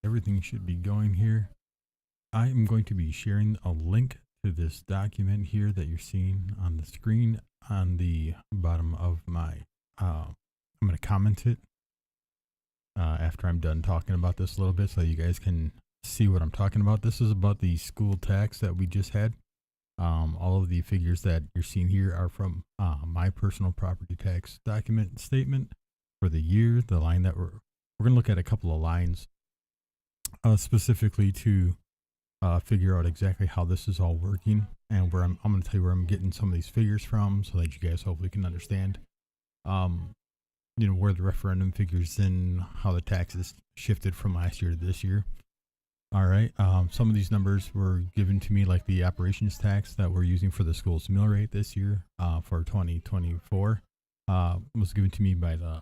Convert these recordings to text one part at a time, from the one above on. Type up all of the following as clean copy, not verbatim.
Everything should be going here. I am going to be sharing a link to this document here that you're seeing on the screen on the bottom of my. I'm going to comment it after I'm done talking about this a little bit so you guys can see what I'm talking about. This is about the school tax that we just had. All of the figures that you're seeing here are from my personal property tax document statement for the year. The line that we're going to look at a couple of lines specifically to figure out exactly how this is all working and where I'm going to tell you where I'm getting some of these figures from so that you guys hopefully can understand, where the referendum figures in, how the taxes shifted from last year to this year. All right. Some of these numbers were given to me, like the operations tax that we're using for the school's mill rate this year for 2024 was given to me by the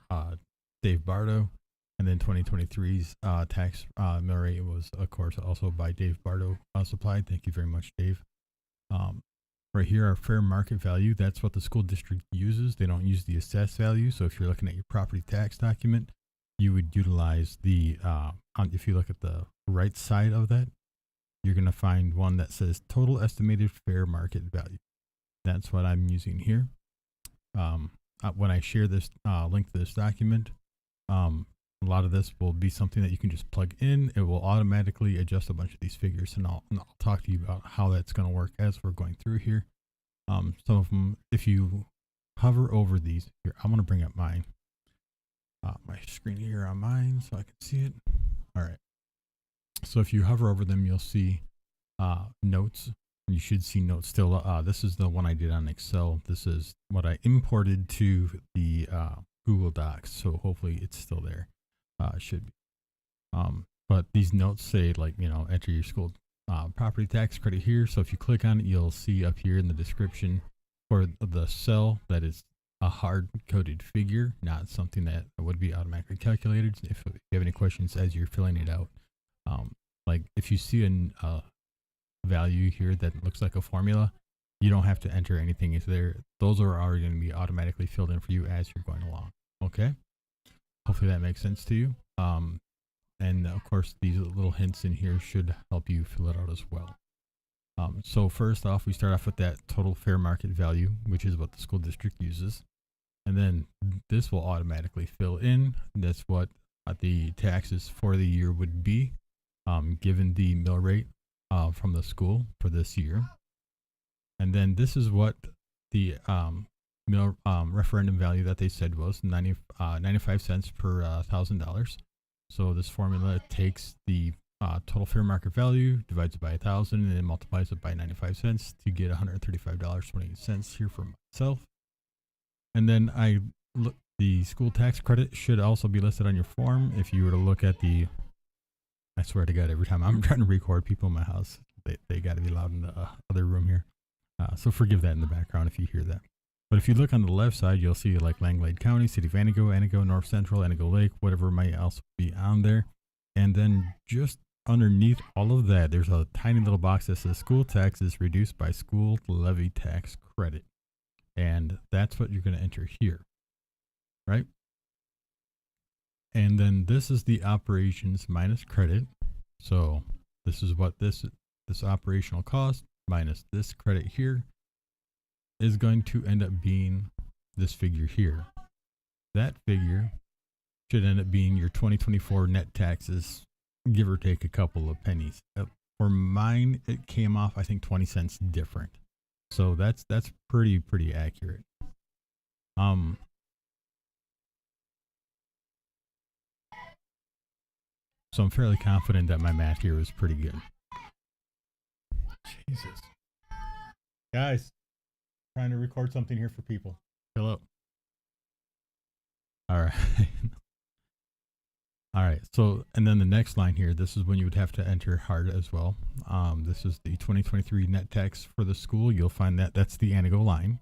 Dave Bardo. And then 2023's tax mill rate was, of course, also by Dave Bardo supplied. Thank you very much, Dave. Right here, our fair market value, that's what the school district uses. They don't use the assessed value. So if you're looking at your property tax document, you would utilize the, if you look at the right side of that, you're going to find one that says total estimated fair market value. That's what I'm using here. When I share this link to this document, a lot of this will be something that you can just plug in. It will automatically adjust a bunch of these figures, and I'll talk to you about how that's going to work as we're going through here. Some of them, if you hover over these, here, I'm going to bring up my screen here on mine so I can see it. All right. So if you hover over them, you'll see notes. You should see notes still. This is the one I did on Excel. This is what I imported to the Google Docs. So hopefully it's still there. Should be. But these notes say, like, enter your school property tax credit here. So if you click on it, you'll see up here in the description for the cell that is a hard coded figure, not something that would be automatically calculated. If you have any questions as you're filling it out, like if you see a value here that looks like a formula, you don't have to enter anything into there. Those are already going to be automatically filled in for you as you're going along. Okay. Hopefully that makes sense to you. And of course, these little hints in here should help you fill it out as well. So first off, we start off with that total fair market value, which is what the school district uses. And then this will automatically fill in. That's what the taxes for the year would be, given the mill rate from the school for this year. And then this is what the referendum value that they said was 95 cents per $1,000. So this formula takes the total fair market value, divides it by 1,000, and then multiplies it by 95 cents to get $135.28 here for myself. And then the school tax credit should also be listed on your form. If you were to look at I swear to God, every time I'm trying to record people in my house, they got to be loud in the other room here. So forgive that in the background if you hear that. But if you look on the left side, you'll see like Langlade County, City of Antigo, North Central, Antigo Lake, whatever might else be on there. And then just underneath all of that, there's a tiny little box that says school taxes reduced by school levy tax credit. And that's what you're going to enter here, right? And then this is the operations minus credit. So this is what this operational cost minus this credit here is going to end up being this figure here. That figure should end up being your 2024 net taxes, give or take a couple of pennies. For mine, it came off, I think, 20 cents different. So that's pretty accurate. So I'm fairly confident that my math here was pretty good. Jesus. Guys, trying to record something here for people. Chill out. All right. All right. So, and then the next line here, this is when you would have to enter hard as well. This is the 2023 net tax for the school. You'll find that that's the Antigo line.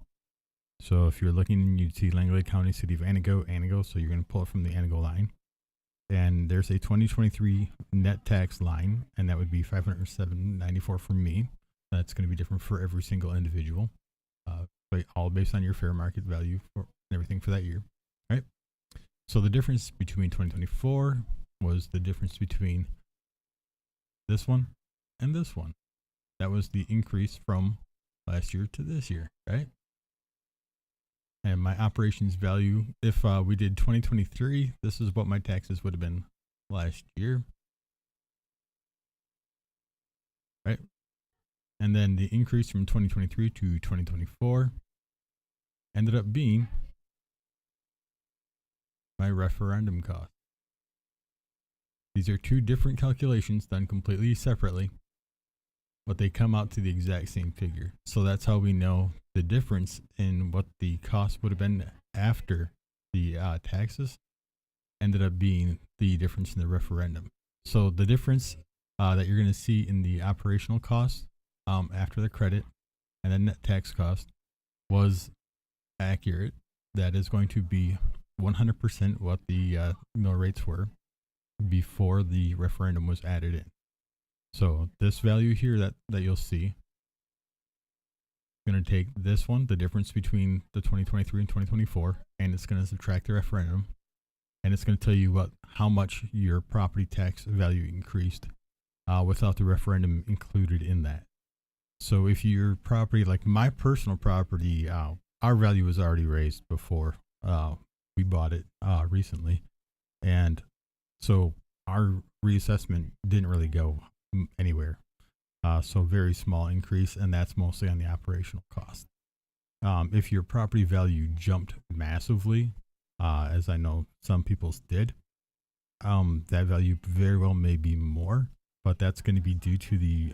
So if you're looking, you'd see Langlade County, City of Antigo. So you're going to pull it from the Antigo line. And there's a 2023 net tax line, and that would be $507.94 for me. That's going to be different for every single individual, but all based on your fair market value for everything for that year, right? So the difference between 2024 was the difference between this one, and this one. That was the increase from last year to this year, right? And my operations value, if we did 2023, this is what my taxes would have been last year, right? And then the increase from 2023 to 2024 ended up being my referendum cost. These are two different calculations done completely separately, but they come out to the exact same figure. So that's how we know the difference in what the cost would have been after the taxes ended up being the difference in the referendum. So the difference that you're going to see in the operational cost after the credit and the net tax cost was accurate. That is going to be 100% what the mill rates were before the referendum was added in. So this value here that you'll see, I'm going to take this one, the difference between the 2023 and 2024, and it's going to subtract the referendum, and it's going to tell you how much your property tax value increased without the referendum included in that. So if your property, like my personal property, our value was already raised before we bought it recently, and so our reassessment didn't really go anywhere. So very small increase, and that's mostly on the operational cost. If your property value jumped massively, as I know some people's did, that value very well may be more, but that's going to be due to the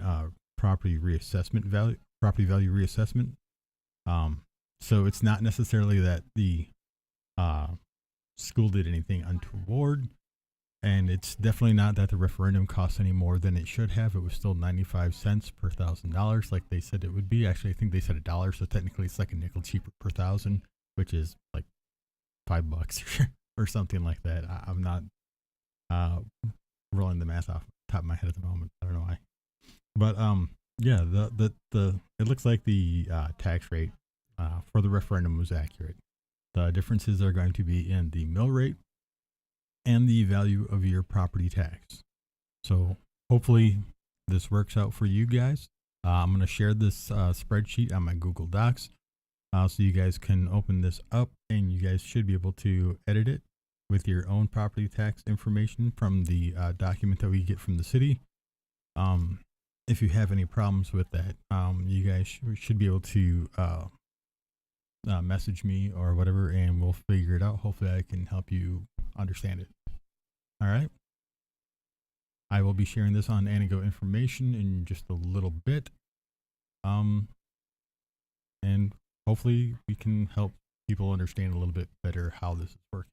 property value reassessment. So it's not necessarily that the school did anything untoward. And it's definitely not that the referendum costs any more than it should have. It was still 95 cents per $1,000, like they said it would be. Actually, I think they said $1, so technically it's like a nickel cheaper per 1,000, which is like $5 or something like that. I'm not rolling the math off the top of my head at the moment. I don't know why, but yeah, the it looks like the tax rate for the referendum was accurate. The differences are going to be in the mill rate and the value of your property tax. So hopefully this works out for you guys. I'm going to share this spreadsheet on my Google Docs so you guys can open this up, and you guys should be able to edit it with your own property tax information from the document that we get from the city. If you have any problems with that, you guys should be able to message me or whatever, and we'll figure it out. Hopefully I can help you understand it. All right. I will be sharing this on Antigo Information in just a little bit. And hopefully we can help people understand a little bit better how this is working.